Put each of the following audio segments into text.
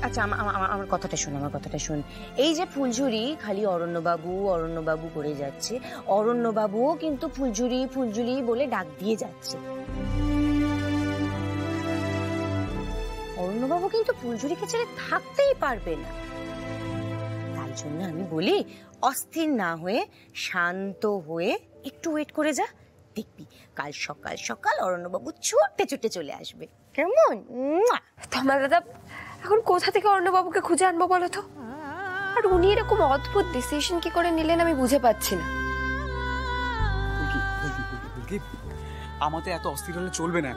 আচ্ছা আমার কথাটা শোন, আমার কথাটা শোন। এই যে ফুলঝুরি খালি অরণ্যবাবু করে যাচ্ছে, অরণ্যবাবুও কিন্তু ফুলঝুরি বলে ডাক দিয়ে যাচ্ছে। অরণ্যবাবু কিন্তু ফুলঝুরিকে ছেড়ে থাকতেই পারবে না। তাই জন্য আমি বলি অস্থির না হয়ে শান্ত হয়ে একটু ওয়েট করে যা, দেখবি কাল সকাল সকাল অরণ্যবাবু ছুটে ছুটে চলে আসবে। কেমন? তোমার দাদা এখন কোথা থেকে অরণ্যবাবুকে খুঁজে আনবো বলো তো? আর উনি এরকম অদ্ভুত ডিসিশন কি করে নিলেন আমি বুঝে পাচ্ছি না। আমাদের এত অস্থির হলে চলবে না।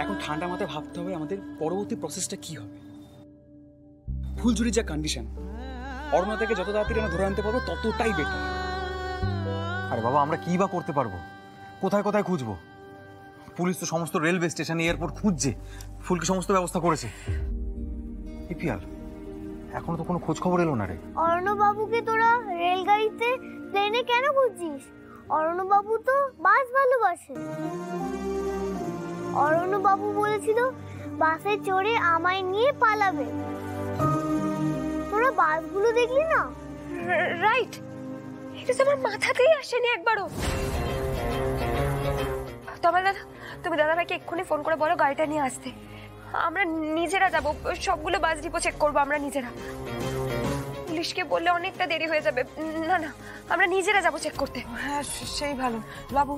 এখন ঠান্ডা মাথায় ভাবতে হবে আমাদের পরবর্তী প্রসেসটা কি হবে। ফুলঝুরির যা কন্ডিশন, অরণ্যতাকে যত তাড়াতাড়ি আমরা ধরে আনতে পারবো ততটাই বেটার। আরে বাবা, আমরা কি বা করতে পারবো? কোথায় কোথায় খুঁজবো? পুলিশ তো সমস্ত রেলওয়ে স্টেশন, এয়ারপোর্ট খুঁজছে, ফুলকি সমস্ত ব্যবস্থা করেছে। পিয়াল, এখনো তো কোনো খোঁজ খবর এলো না রে। অরণ্যবাবুকে তোরা রেলগাড়িতে প্লেনে কেন খুঁজছিস? অরণ্যবাবু তো বাস ভালোবাসে। অরণ্যবাবু বলেছিল বাসে চড়ে আমায় নিয়ে পালাবে। তোরা বাসগুলো দেখলি না? রাইট, এটা তো আমার মাথাতেই আসেনি একবারও। তোমার দাদা, তুমি দাদাভাইকে এক্ষুনি ফোন করে বলো গাড়িটা নিয়ে আসতে। আমরা নিজেরা যাব, সবগুলো বাস ডিপো চেক করবো আমরা নিজেরা। পুলিশকে বললে অনেকটা দেরি হয়ে যাবে। না না, আমরা নিজেরা যাব চেক করতে। হ্যাঁ সেই ভালো। বাবু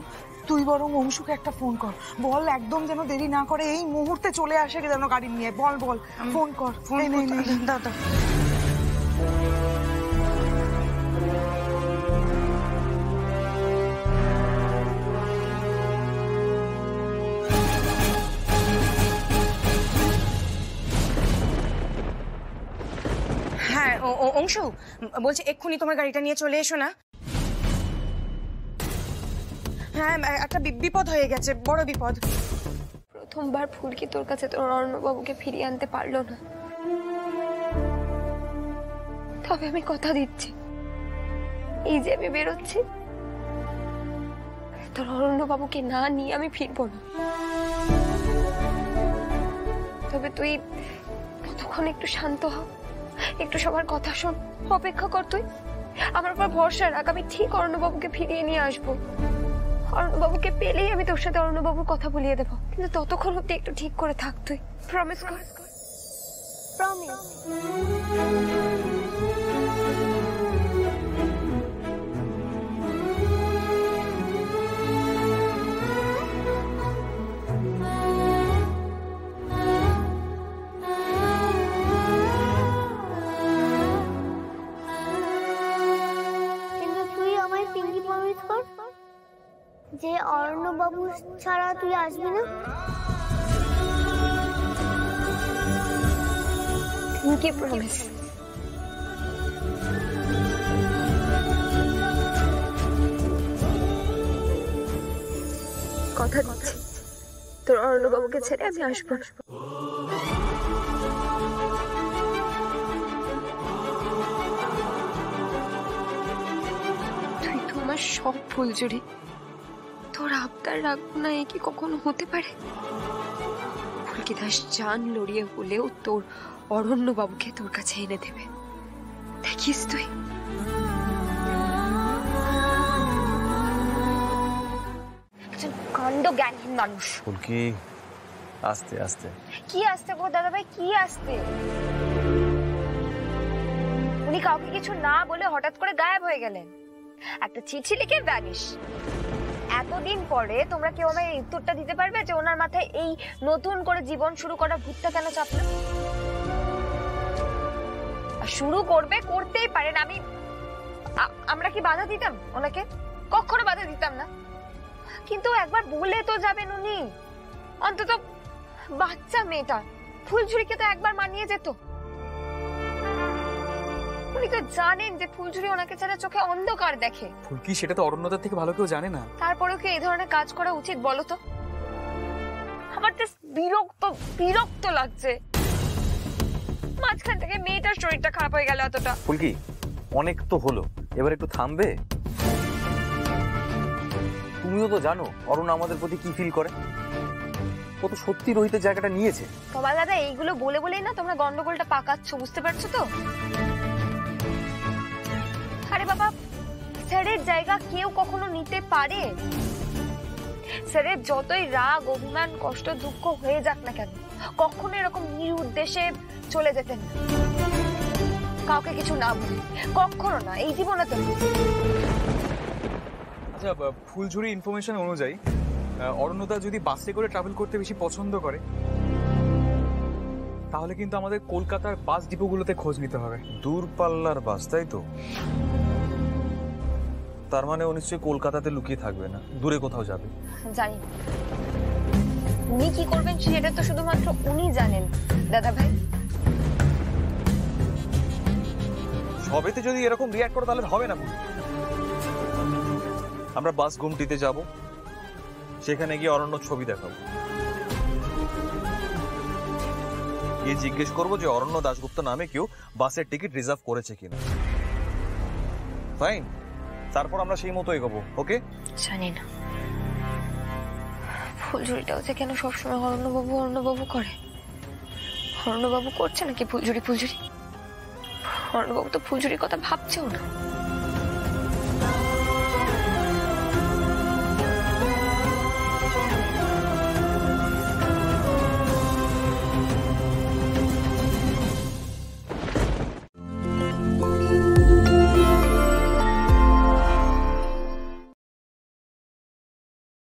তুই বরং অংশুকে একটা ফোন কর, বল একদম যেন দেরি না করে এই মুহূর্তে চলে আসে যেন গাড়ি নিয়ে। বল ফোন কর। দাদা হ্যাঁ অংশু বলছে এক্ষুনি তোমার গাড়িটা নিয়ে চলে এসো না। হ্যাঁ একটা বিপদ হয়ে গেছে, বড় বিপদ। প্রথমবার ফুলকি তোর কাছে তোর অরণ্যবাবুকে ফিরিয়ে আনতে পারলো না, তবে আমি কথা দিচ্ছি এই যে আমি বেরোচ্ছি তোর অরণ্যবাবুকে না নিয়ে আমি ফিরবো না। তবে তুই ততক্ষণ একটু শান্ত হ, একটু সবার কথা শোন, অপেক্ষা কর। তুই আমার উপর ভরসা রাখ, আমি ঠিক অরণ্যবাবুকে ফিরিয়ে নিয়ে আসবো। অরণ্যবাবুকে পেলেই আমি তোর সাথে অরণ্যবাবুর কথা বলিয়ে দেবো, কিন্তু ততক্ষণ অব্দি একটু ঠিক করে থাক। তুই প্রমিস কর। প্রমিস। যে অরণ্যবাবু ছাড়া তুই আসবি না। Pinky promise. কথা দিচ্ছি তোর অরণ্যবাবুকে ছেড়ে আমি আসবো। তুই তো আমার সব ফুলঝুরি, তোর আবদার রাখবো না এ কি কখনো হতে পারে? ফুলকি দাস জান লড়িয়ে হলেও তোর অরণ্যবাবুকে তোর কাছে এনে দেবে, দেখিস তুই। একজন কাণ্ড জ্ঞানহীন মানুষ। ফুলকি আস্তে আস্তে। কি আসতে গো দাদা ভাই, কি আসতে? উনি কাউকে কিছু না বলে হঠাৎ করে গায়েব হয়ে গেলেন, একটা চিঠি লিখে ভ্যানিশ। এতদিন পরে তোমরা কেউ আমায় এই উত্তরটা দিতে পারবে যে ওনার মাথায় এই নতুন করে জীবন শুরু করার ভূতটা কেন চাপলো? শুরু করবে, করতেই পারেন। আমরা কি বাধা দিতাম ওনাকে? কখনো বাধা দিতাম না, কিন্তু একবার বলে তো যাবেন উনি। অন্তত বাচ্চা মেয়েটা ফুলঝুরিকে তো একবার মানিয়ে যেত। উনি তো জানেন যে ফুলঝুরি ওনাকে ছাড়া চোখে অন্ধকার দেখে। ফুলকি সেটা তো অরণ্যতার থেকে ভালো কেউ জানে না। তারপরেও কি এই ধরনের কাজ করা উচিত বলো তো? আমার তো বিরক্ত লাগছে। মাঝখান থেকে মেয়েটার শরীরটা খারাপ হয়ে গেল এতটা। ফুলকি অনেক তো হলো, এবার একটু থামবে? তুমিও তো জানো অরুণ আমাদের প্রতি কি ফিল করে। ও তো সত্যি রোহিতের জায়গাটা নিয়েছে। কমাল দাদা, এইগুলো বলে বলেই না তোমরা গন্ডগোলটা পাকাচ্ছ, বুঝতে পারছো তো? আরে বাবা, স্যারের জায়গা কেউ কখনো নিতে পারে? স্যারের যতই রাগ, অভিমান, কষ্ট, দুঃখ হয়ে যাক না কেন, কখনো এরকম নিরুদ্দেশে চলে যেতেন না, কাউকে কিছু না বলে, কখনো না, এই জীবনে তো। আচ্ছা, ফুলঝুরি ইনফরমেশন অনুযায়ী অরণ্যদা যদি বাসে করে ট্রাভেল করতে বেশি পছন্দ করে, তাহলে কিন্তু আমাদের কলকাতার বাস ডিপোগুলোতে খোঁজ নিতে হবে। দূরপাল্লার বাস, তাই তো? তার মানে ও নিশ্চয়ই কলকাতাতে লুকিয়ে থাকবে না, দূরে কোথাও যাবে। জানি না। উনি কি করবেন সেটা তো শুধুমাত্র উনি জানেন দাদা ভাই। সবেতে যদি এরকম রিয়াক্ট করে তাহলে হবে না। আমরা বাস গুমটিতে যাব, সেখানে গিয়ে অরণ্য ছবি দেখাবো, গিয়ে জিজ্ঞেস করবো যে অরণ্য দাশগুপ্ত নামে কেউ বাসের টিকিট রিজার্ভ করেছে কিনা। ফাইন, তারপর আমরা সেই মতো এগোবো। ওকে? জানি না ফুলঝুরিটাও যে কেন সবসময় অরণ্যবাবু করে। অরণ্যবাবু করছে নাকি ফুলঝুরি? অরণ্যবাবু তো ফুলঝুরির কথা ভাবছেও না।